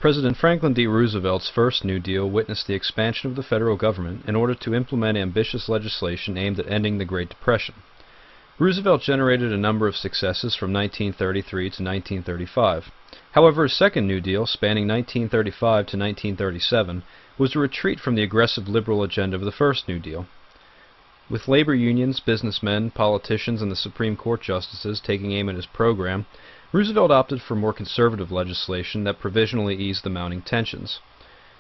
President Franklin D. Roosevelt's first New Deal witnessed the expansion of the federal government in order to implement ambitious legislation aimed at ending the Great Depression. Roosevelt generated a number of successes from 1933 to 1935. However, his second New Deal, spanning 1935 to 1937, was a retreat from the aggressive liberal agenda of the first New Deal. With labor unions, businessmen, politicians, and the Supreme Court justices taking aim at his program, Roosevelt opted for more conservative legislation that provisionally eased the mounting tensions.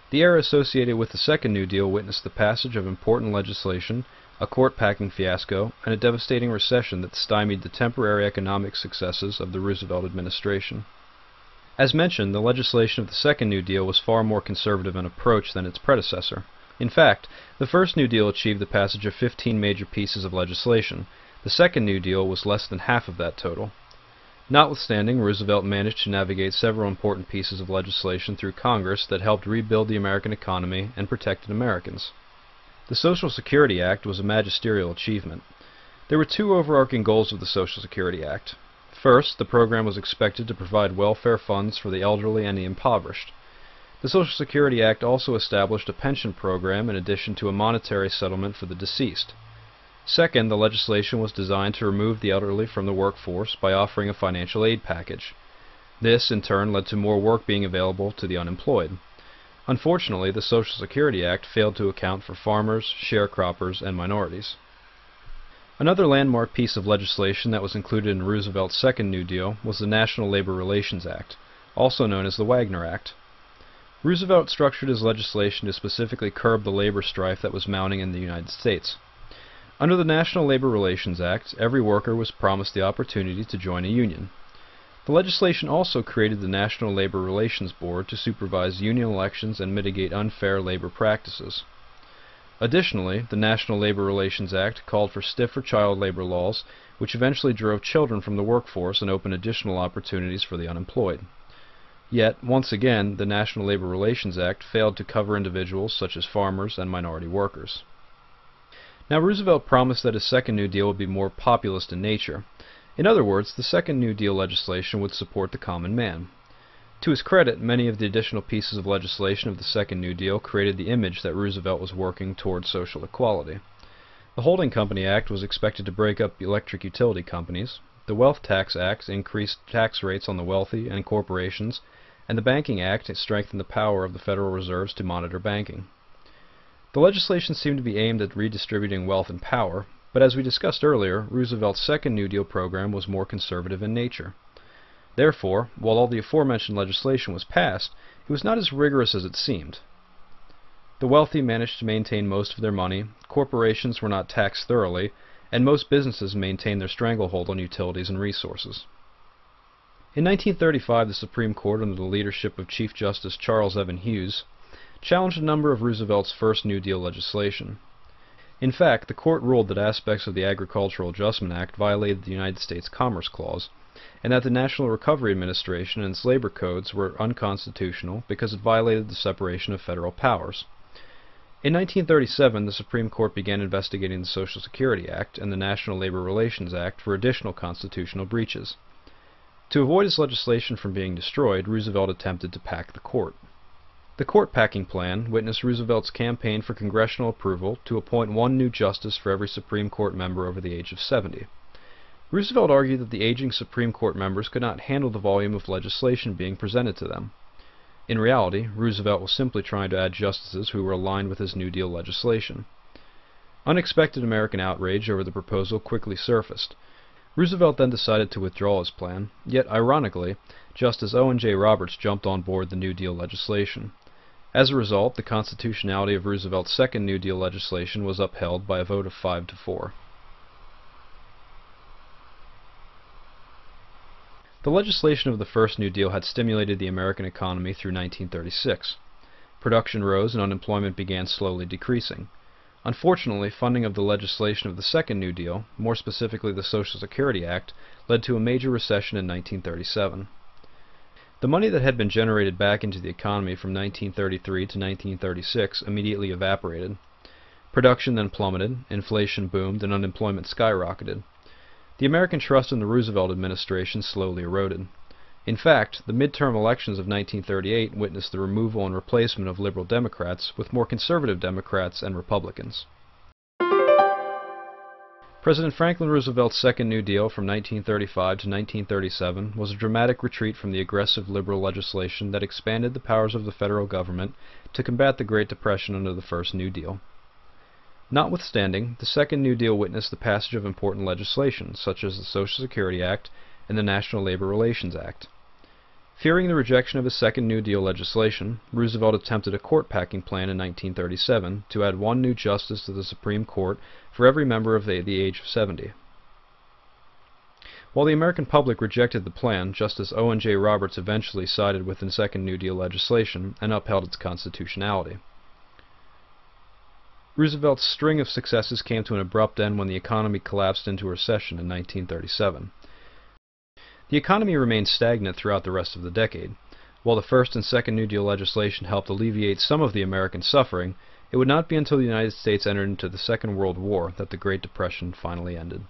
The era associated with the second New Deal witnessed the passage of important legislation, a court-packing fiasco, and a devastating recession that stymied the temporary economic successes of the Roosevelt administration. As mentioned, the legislation of the second New Deal was far more conservative in approach than its predecessor. In fact, the first New Deal achieved the passage of 15 major pieces of legislation. The second New Deal was less than half of that total. Notwithstanding, Roosevelt managed to navigate several important pieces of legislation through Congress that helped rebuild the American economy and protected Americans. The Social Security Act was a magisterial achievement. There were two overarching goals of the Social Security Act. First, the program was expected to provide welfare funds for the elderly and the impoverished. The Social Security Act also established a pension program in addition to a monetary settlement for the deceased. Second, the legislation was designed to remove the elderly from the workforce by offering a financial aid package. This, in turn, led to more work being available to the unemployed. Unfortunately, the Social Security Act failed to account for farmers, sharecroppers, and minorities. Another landmark piece of legislation that was included in Roosevelt's second New Deal was the National Labor Relations Act, also known as the Wagner Act. Roosevelt structured his legislation to specifically curb the labor strife that was mounting in the United States. Under the National Labor Relations Act, every worker was promised the opportunity to join a union. The legislation also created the National Labor Relations Board to supervise union elections and mitigate unfair labor practices. Additionally, the National Labor Relations Act called for stiffer child labor laws, which eventually drove children from the workforce and opened additional opportunities for the unemployed. Yet, once again, the National Labor Relations Act failed to cover individuals such as farmers and minority workers. Now, Roosevelt promised that his second New Deal would be more populist in nature. In other words, the second New Deal legislation would support the common man. To his credit, many of the additional pieces of legislation of the second New Deal created the image that Roosevelt was working toward social equality. The Holding Company Act was expected to break up electric utility companies. The Wealth Tax Act increased tax rates on the wealthy and corporations, and the Banking Act strengthened the power of the Federal Reserves to monitor banking. The legislation seemed to be aimed at redistributing wealth and power, but as we discussed earlier, Roosevelt's second New Deal program was more conservative in nature. Therefore, while all the aforementioned legislation was passed, it was not as rigorous as it seemed. The wealthy managed to maintain most of their money, corporations were not taxed thoroughly, and most businesses maintained their stranglehold on utilities and resources. In 1935, the Supreme Court, under the leadership of Chief Justice Charles Evan Hughes, challenged a number of Roosevelt's first New Deal legislation. In fact, the court ruled that aspects of the Agricultural Adjustment Act violated the United States Commerce Clause, and that the National Recovery Administration and its labor codes were unconstitutional because it violated the separation of federal powers. In 1937, the Supreme Court began investigating the Social Security Act and the National Labor Relations Act for additional constitutional breaches. To avoid his legislation from being destroyed, Roosevelt attempted to pack the court. The court-packing plan witnessed Roosevelt's campaign for congressional approval to appoint one new justice for every Supreme Court member over the age of 70. Roosevelt argued that the aging Supreme Court members could not handle the volume of legislation being presented to them. In reality, Roosevelt was simply trying to add justices who were aligned with his New Deal legislation. Unexpected American outrage over the proposal quickly surfaced. Roosevelt then decided to withdraw his plan, yet ironically, Justice Owen J. Roberts jumped on board the New Deal legislation. As a result, the constitutionality of Roosevelt's second New Deal legislation was upheld by a vote of 5-4. The legislation of the first New Deal had stimulated the American economy through 1936. Production rose and unemployment began slowly decreasing. Unfortunately, funding of the legislation of the second New Deal, more specifically the Social Security Act, led to a major recession in 1937. The money that had been generated back into the economy from 1933 to 1936 immediately evaporated. Production then plummeted, inflation boomed, and unemployment skyrocketed. The American trust in the Roosevelt administration slowly eroded. In fact, the midterm elections of 1938 witnessed the removal and replacement of liberal Democrats with more conservative Democrats and Republicans. President Franklin Roosevelt's Second New Deal from 1935 to 1937 was a dramatic retreat from the aggressive liberal legislation that expanded the powers of the federal government to combat the Great Depression under the First New Deal. Notwithstanding, the Second New Deal witnessed the passage of important legislation, such as the Social Security Act and the National Labor Relations Act. Fearing the rejection of his Second New Deal legislation, Roosevelt attempted a court-packing plan in 1937 to add one new justice to the Supreme Court for every member of the age of 70. While the American public rejected the plan, Justice Owen J. Roberts eventually sided with the Second New Deal legislation and upheld its constitutionality. Roosevelt's string of successes came to an abrupt end when the economy collapsed into a recession in 1937. The economy remained stagnant throughout the rest of the decade. While the First and Second New Deal legislation helped alleviate some of the American suffering, it would not be until the United States entered into the Second World War that the Great Depression finally ended.